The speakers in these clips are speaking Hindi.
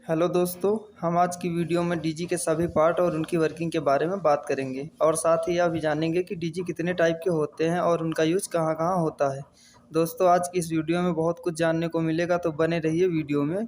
हेलो दोस्तों, हम आज की वीडियो में डीजी के सभी पार्ट और उनकी वर्किंग के बारे में बात करेंगे और साथ ही यह भी जानेंगे कि डीजी कितने टाइप के होते हैं और उनका यूज़ कहाँ कहाँ होता है। दोस्तों, आज की इस वीडियो में बहुत कुछ जानने को मिलेगा, तो बने रहिए वीडियो में।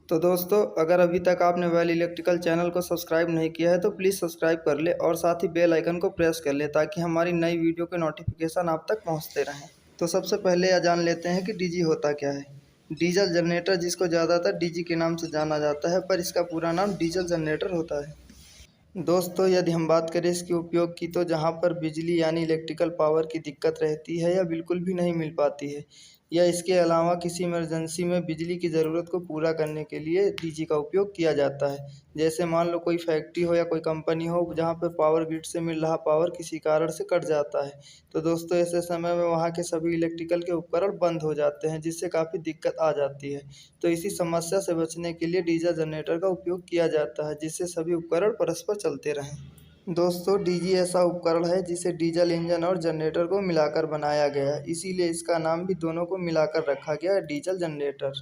तो दोस्तों, अगर अभी तक आपने वेल इलेक्ट्रिकल चैनल को सब्सक्राइब नहीं किया है तो प्लीज़ सब्सक्राइब कर ले और साथ ही बेल आइकन को प्रेस कर ले ताकि हमारी नई वीडियो के नोटिफिकेशन आप तक पहुँचते रहें। तो सबसे पहले यह जान लेते हैं कि डीजी होता क्या है। डीजल जनरेटर, जिसको ज़्यादातर डीजी के नाम से जाना जाता है, पर इसका पूरा नाम डीजल जनरेटर होता है। दोस्तों, यदि हम बात करें इसके उपयोग की, तो जहाँ पर बिजली यानी इलेक्ट्रिकल पावर की दिक्कत रहती है या बिल्कुल भी नहीं मिल पाती है, या इसके अलावा किसी इमरजेंसी में बिजली की ज़रूरत को पूरा करने के लिए डीजी का उपयोग किया जाता है। जैसे मान लो कोई फैक्ट्री हो या कोई कंपनी हो जहाँ पर पावर ग्रिड से मिल रहा पावर किसी कारण से कट जाता है, तो दोस्तों ऐसे समय में वहाँ के सभी इलेक्ट्रिकल के उपकरण बंद हो जाते हैं, जिससे काफ़ी दिक्कत आ जाती है। तो इसी समस्या से बचने के लिए डीजल जनरेटर का उपयोग किया जाता है, जिससे सभी उपकरण परस्पर चलते रहें। दोस्तों, डीजी ऐसा उपकरण है जिसे डीजल इंजन और जनरेटर को मिलाकर बनाया गया है, इसीलिए इसका नाम भी दोनों को मिलाकर रखा गया है, डीजल जनरेटर।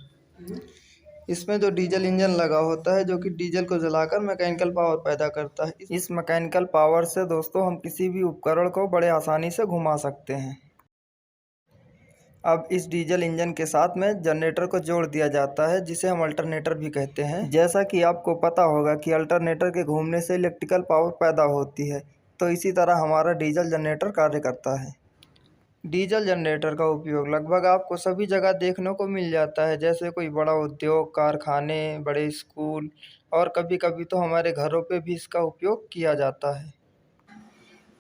इसमें जो डीजल इंजन लगा होता है, जो कि डीजल को जलाकर मैकेनिकल पावर पैदा करता है। इस मैकेनिकल पावर से दोस्तों हम किसी भी उपकरण को बड़े आसानी से घुमा सकते हैं। अब इस डीजल इंजन के साथ में जनरेटर को जोड़ दिया जाता है, जिसे हम अल्टरनेटर भी कहते हैं। जैसा कि आपको पता होगा कि अल्टरनेटर के घूमने से इलेक्ट्रिकल पावर पैदा होती है, तो इसी तरह हमारा डीजल जनरेटर कार्य करता है। डीजल जनरेटर का उपयोग लगभग आपको सभी जगह देखने को मिल जाता है, जैसे कोई बड़ा उद्योग, कारखाने, बड़े स्कूल और कभी कभी तो हमारे घरों पे भी इसका उपयोग किया जाता है।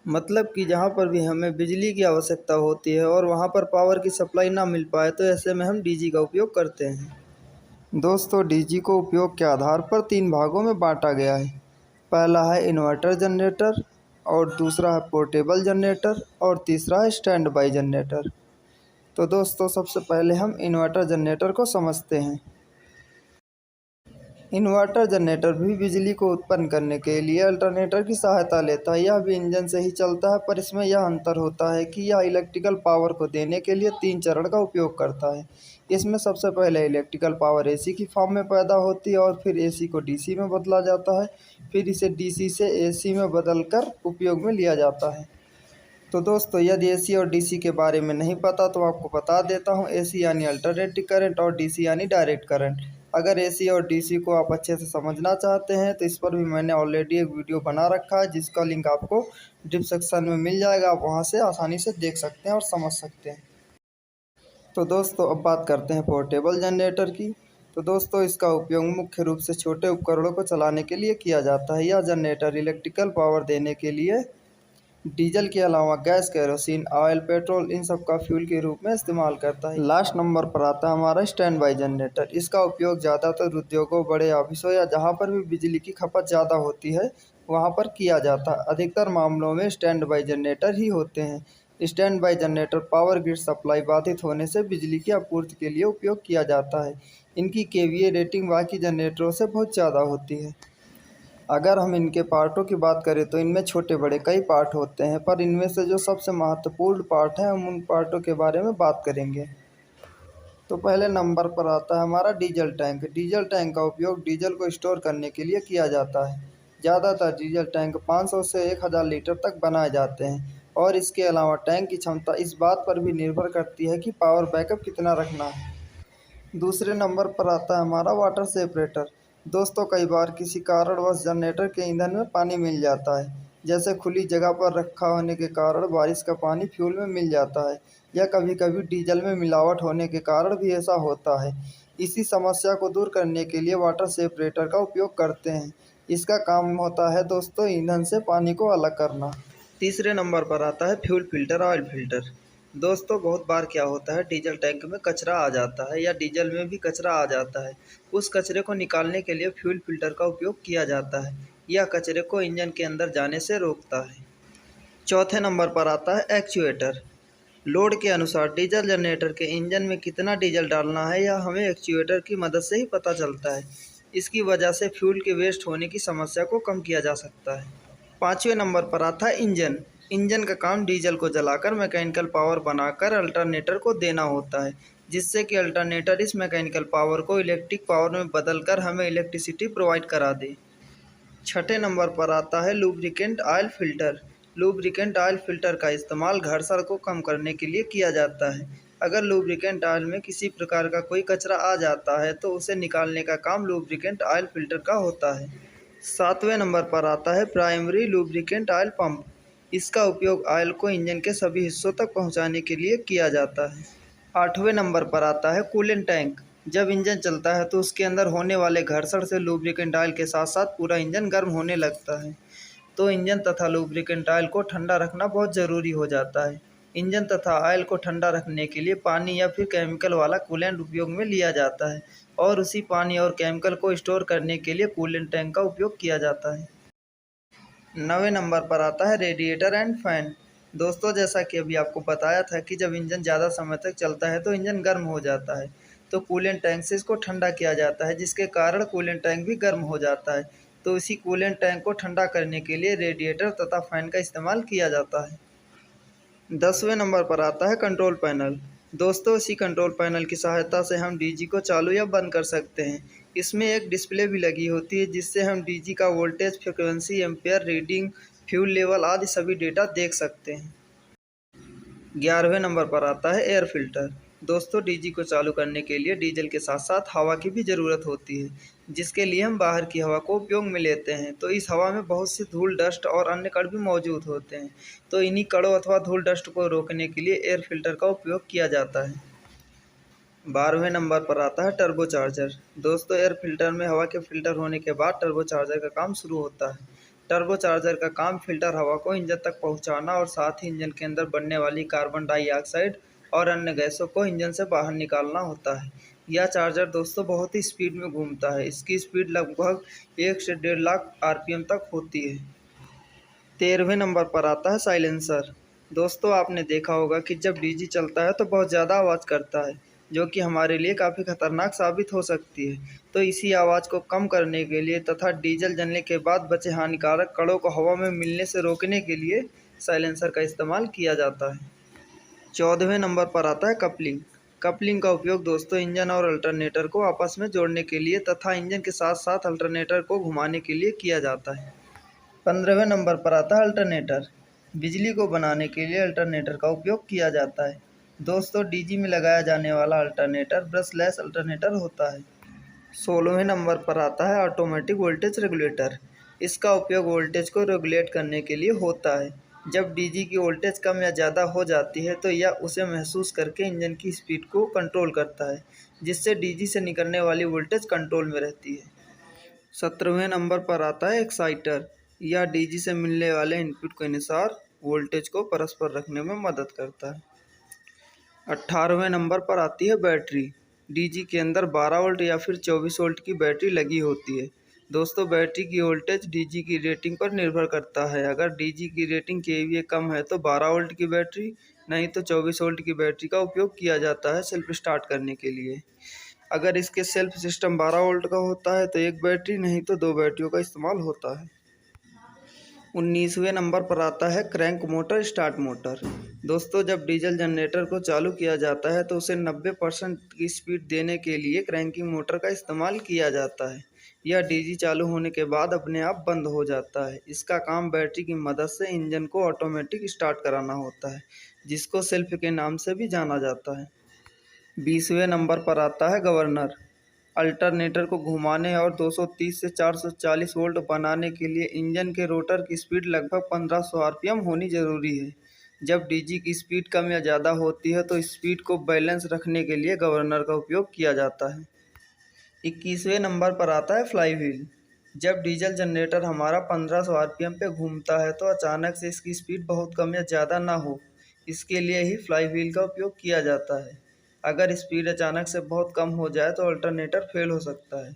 मतलब कि जहाँ पर भी हमें बिजली की आवश्यकता होती है और वहाँ पर पावर की सप्लाई ना मिल पाए, तो ऐसे में हम डीजी का उपयोग करते हैं। दोस्तों, डीजी को उपयोग के आधार पर 3 भागों में बांटा गया है। पहला है इन्वर्टर जनरेटर, और दूसरा है पोर्टेबल जनरेटर, और तीसरा है स्टैंड बाई जनरेटर। तो दोस्तों, सबसे पहले हम इन्वर्टर जनरेटर को समझते हैं। इन्वर्टर जनरेटर भी बिजली को उत्पन्न करने के लिए अल्टरनेटर की सहायता लेता है। यह भी इंजन से ही चलता है, पर इसमें यह अंतर होता है कि यह इलेक्ट्रिकल पावर को देने के लिए 3 चरण का उपयोग करता है। इसमें सबसे पहले इलेक्ट्रिकल पावर एसी की फॉर्म में पैदा होती है और फिर एसी को डीसी में बदला जाता है। फिर इसे डीसी से एसी में बदलकर उपयोग में लिया जाता है। तो दोस्तों, यदि एसी और डीसी के बारे में नहीं पता तो आपको बता देता हूँ। एसी यानी अल्टरनेटिंग करंट और डीसी यानी डायरेक्ट करंट। अगर एसी और डीसी को आप अच्छे से समझना चाहते हैं तो इस पर भी मैंने ऑलरेडी एक वीडियो बना रखा है, जिसका लिंक आपको डिस्क्रिप्शन में मिल जाएगा। आप वहां से आसानी से देख सकते हैं और समझ सकते हैं। तो दोस्तों, अब बात करते हैं पोर्टेबल जनरेटर की। तो दोस्तों, इसका उपयोग मुख्य रूप से छोटे उपकरणों को चलाने के लिए किया जाता है। यह जनरेटर इलेक्ट्रिकल पावर देने के लिए डीजल के अलावा गैस, केरोसिन, ऑयल, पेट्रोल इन सब का फ्यूल के रूप में इस्तेमाल करता है। लास्ट नंबर पर आता है हमारा स्टैंड बाई जनरेटर। इसका उपयोग ज़्यादातर उद्योगों, बड़े ऑफिसों या जहाँ पर भी बिजली की खपत ज़्यादा होती है वहाँ पर किया जाता है। अधिकतर मामलों में स्टैंड बाई जनरेटर ही होते हैं। Stand by generator power grid supply बाधित होने से बिजली की आपूर्ति के लिए उपयोग किया जाता है। इनकी केवीए रेटिंग बाकी जनरेटरों से बहुत ज़्यादा होती है। अगर हम इनके पार्टों की बात करें तो इनमें छोटे बड़े कई पार्ट होते हैं, पर इनमें से जो सबसे महत्वपूर्ण पार्ट है, हम उन पार्टों के बारे में बात करेंगे। तो पहले नंबर पर आता है हमारा डीजल टैंक। डीजल टैंक का उपयोग डीजल को स्टोर करने के लिए किया जाता है। ज़्यादातर डीजल टैंक 500 से 1000 लीटर तक बनाए जाते हैं, और इसके अलावा टैंक की क्षमता इस बात पर भी निर्भर करती है कि पावर बैकअप कितना रखना है। दूसरे नंबर पर आता है हमारा वाटर सेपरेटर। दोस्तों, कई बार किसी कारणवश जनरेटर के ईंधन में पानी मिल जाता है, जैसे खुली जगह पर रखा होने के कारण बारिश का पानी फ्यूल में मिल जाता है, या कभी कभी डीजल में मिलावट होने के कारण भी ऐसा होता है। इसी समस्या को दूर करने के लिए वाटर सेपरेटर का उपयोग करते हैं। इसका काम होता है दोस्तों ईंधन से पानी को अलग करना। तीसरे नंबर पर आता है फ्यूल फिल्टर, ऑयल फिल्टर। दोस्तों, बहुत बार क्या होता है, डीजल टैंक में कचरा आ जाता है या डीजल में भी कचरा आ जाता है। उस कचरे को निकालने के लिए फ्यूल फिल्टर का उपयोग किया जाता है। यह कचरे को इंजन के अंदर जाने से रोकता है। चौथे नंबर पर आता है एक्चुएटर। लोड के अनुसार डीजल जनरेटर के इंजन में कितना डीजल डालना है, यह हमें एक्चुएटर की मदद से ही पता चलता है। इसकी वजह से फ्यूल के वेस्ट होने की समस्या को कम किया जा सकता है। पाँचवें नंबर पर आता है इंजन। इंजन का काम डीजल को जलाकर मैकेनिकल पावर बनाकर अल्टरनेटर को देना होता है। जिससे कि अल्टरनेटर इस मैकेनिकल पावर को इलेक्ट्रिक पावर में बदलकर हमें इलेक्ट्रिसिटी प्रोवाइड करा दे। छठे नंबर पर आता है lubricant oil filter. Lubricant oil filter का इस्तेमाल घर्षण को कम करने के लिए किया जाता है। अगर लुब्रिकेंट ऑयल में किसी प्रकार का कोई कचरा आ जाता है तो उसे निकालने का काम लुब्रिकेंट ऑयल फ़िल्टर का होता है। सातवें नंबर पर आता है प्राइमरी लुब्रिकेंट ऑयल पंप। इसका उपयोग ऑयल को इंजन के सभी हिस्सों तक पहुंचाने के लिए किया जाता है। आठवें नंबर पर आता है कूलेंट टैंक। जब इंजन चलता है तो उसके अंदर होने वाले घर्षण से लुब्रिकेंट ऑयल के साथ साथ पूरा इंजन गर्म होने लगता है। तो इंजन तथा लुब्रिकेंट ऑयल को ठंडा रखना बहुत ज़रूरी हो जाता है। इंजन तथा ऑयल को ठंडा रखने के लिए पानी या फिर केमिकल वाला कूलेंट उपयोग में लिया जाता है और उसी पानी और केमिकल को स्टोर करने के लिए कूलेंट टैंक का उपयोग किया जाता है। 9वें नंबर पर आता है रेडिएटर एंड फैन। दोस्तों, जैसा कि अभी आपको बताया था कि जब इंजन ज़्यादा समय तक चलता है तो इंजन गर्म हो जाता है, तो कूलेंट टैंक से इसको ठंडा किया जाता है, जिसके कारण कूलेंट टैंक भी गर्म हो जाता है। तो इसी कूलेंट टैंक को ठंडा करने के लिए रेडिएटर तथा फैन का इस्तेमाल किया जाता है। 10वें नंबर पर आता है कंट्रोल पैनल। दोस्तों, इसी कंट्रोल पैनल की सहायता से हम डीजी को चालू या बंद कर सकते हैं। इसमें एक डिस्प्ले भी लगी होती है जिससे हम डीजी का voltage, frequency, ampere reading, fuel level आदि सभी डेटा देख सकते हैं। 11वें नंबर पर आता है एयर फिल्टर। दोस्तों, डीजी को चालू करने के लिए डीजल के साथ साथ हवा की भी ज़रूरत होती है, जिसके लिए हम बाहर की हवा को उपयोग में लेते हैं। तो इस हवा में बहुत सी धूल, डस्ट और अन्य कण भी मौजूद होते हैं। तो इन्हीं कणों अथवा धूल, डस्ट को रोकने के लिए एयर फिल्टर का उपयोग किया जाता है। 12वें नंबर पर आता है टर्बो चार्जर। दोस्तों, एयर फिल्टर में हवा के फिल्टर होने के बाद टर्बो चार्जर का काम शुरू होता है। टर्बो चार्जर का काम फिल्टर हवा को इंजन तक पहुंचाना और साथ ही इंजन के अंदर बनने वाली कार्बन डाइऑक्साइड और अन्य गैसों को इंजन से बाहर निकालना होता है। यह चार्जर दोस्तों बहुत ही स्पीड में घूमता है। इसकी स्पीड लगभग 1 से 1.5 लाख आरपीएम तक होती है। 13वें नंबर पर आता है साइलेंसर। दोस्तों, आपने देखा होगा कि जब डीजी चलता है तो बहुत ज़्यादा आवाज़ करता है, जो कि हमारे लिए काफ़ी खतरनाक साबित हो सकती है। तो इसी आवाज़ को कम करने के लिए तथा डीजल जलने के बाद बचे हानिकारक कणों को हवा में मिलने से रोकने के लिए साइलेंसर का इस्तेमाल किया जाता है। 14वें नंबर पर आता है कपलिंग। कपलिंग का उपयोग दोस्तों इंजन और अल्टरनेटर को आपस में जोड़ने के लिए तथा इंजन के साथ साथ अल्टरनेटर को घुमाने के लिए किया जाता है। 15वें नंबर पर आता है अल्टरनेटर। बिजली को बनाने के लिए अल्टरनेटर का उपयोग किया जाता है। दोस्तों, डीजी में लगाया जाने वाला अल्टरनेटर ब्रशलेस अल्टरनेटर होता है। 16वें नंबर पर आता है ऑटोमेटिक वोल्टेज रेगुलेटर। इसका उपयोग वोल्टेज को रेगुलेट करने के लिए होता है। जब डीजी की वोल्टेज कम या ज़्यादा हो जाती है तो यह उसे महसूस करके इंजन की स्पीड को कंट्रोल करता है, जिससे डीजी से निकलने वाली वोल्टेज कंट्रोल में रहती है। 17वें नंबर पर आता है एक्साइटर। यह डीजी से मिलने वाले इनपुट के अनुसार वोल्टेज को परस्पर रखने में मदद करता है। 18वें नंबर पर आती है बैटरी। डीजी के अंदर 12 वोल्ट या फिर 24 वोल्ट की बैटरी लगी होती है। दोस्तों, बैटरी की वोल्टेज डीजी की रेटिंग पर निर्भर करता है। अगर डीजी की रेटिंग केवीए कम है तो 12 वोल्ट की बैटरी, नहीं तो 24 वोल्ट की बैटरी का उपयोग किया जाता है सेल्फ स्टार्ट करने के लिए। अगर इसके सेल्फ सिस्टम 12 वोल्ट का होता है तो एक बैटरी, नहीं तो 2 बैटरियों का इस्तेमाल होता है। 19वें नंबर पर आता है क्रैंक मोटर स्टार्ट मोटर। दोस्तों, जब डीजल जनरेटर को चालू किया जाता है तो उसे 90% की स्पीड देने के लिए क्रैंकिंग मोटर का इस्तेमाल किया जाता है। यह डीजी चालू होने के बाद अपने आप बंद हो जाता है। इसका काम बैटरी की मदद से इंजन को ऑटोमेटिक स्टार्ट कराना होता है, जिसको सेल्फ के नाम से भी जाना जाता है। 20वें नंबर पर आता है गवर्नर। अल्टरनेटर को घुमाने और 230 से 440 वोल्ट बनाने के लिए इंजन के रोटर की स्पीड लगभग 1500 आरपीएम होनी ज़रूरी है। जब डीजी की स्पीड कम या ज़्यादा होती है तो स्पीड को बैलेंस रखने के लिए गवर्नर का उपयोग किया जाता है। 21वें नंबर पर आता है फ्लाई व्हील। जब डीजल जनरेटर हमारा 1500 आरपीएम पे घूमता है तो अचानक से इसकी स्पीड बहुत कम या ज़्यादा ना हो, इसके लिए ही फ्लाई व्हील का उपयोग किया जाता है। अगर स्पीड अचानक से बहुत कम हो जाए तो अल्टरनेटर फेल हो सकता है,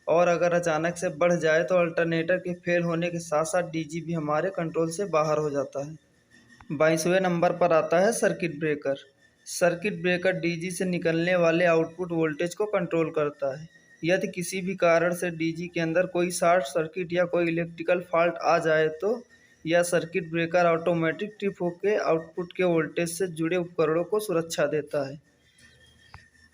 और अगर अचानक से बढ़ जाए तो अल्टरनेटर के फेल होने के साथ साथ डीजी भी हमारे कंट्रोल से बाहर हो जाता है। 22वें नंबर पर आता है circuit breaker. Circuit breaker DG से निकलने वाले आउटपुट वोल्टेज को कंट्रोल करता है। यदि किसी भी कारण से डीजी के अंदर कोई शॉर्ट सर्किट या कोई इलेक्ट्रिकल फॉल्ट आ जाए तो यह सर्किट ब्रेकर ऑटोमेटिक ट्रिप होकर आउटपुट के वोल्टेज से जुड़े उपकरणों को सुरक्षा देता है।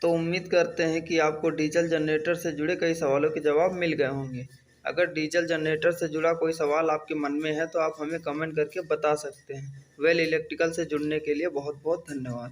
तो उम्मीद करते हैं कि आपको डीजल जनरेटर से जुड़े कई सवालों के जवाब मिल गए होंगे। अगर डीजल जनरेटर से जुड़ा कोई सवाल आपके मन में है तो आप हमें कमेंट करके बता सकते हैं। वेल इलेक्ट्रिकल से जुड़ने के लिए बहुत बहुत धन्यवाद।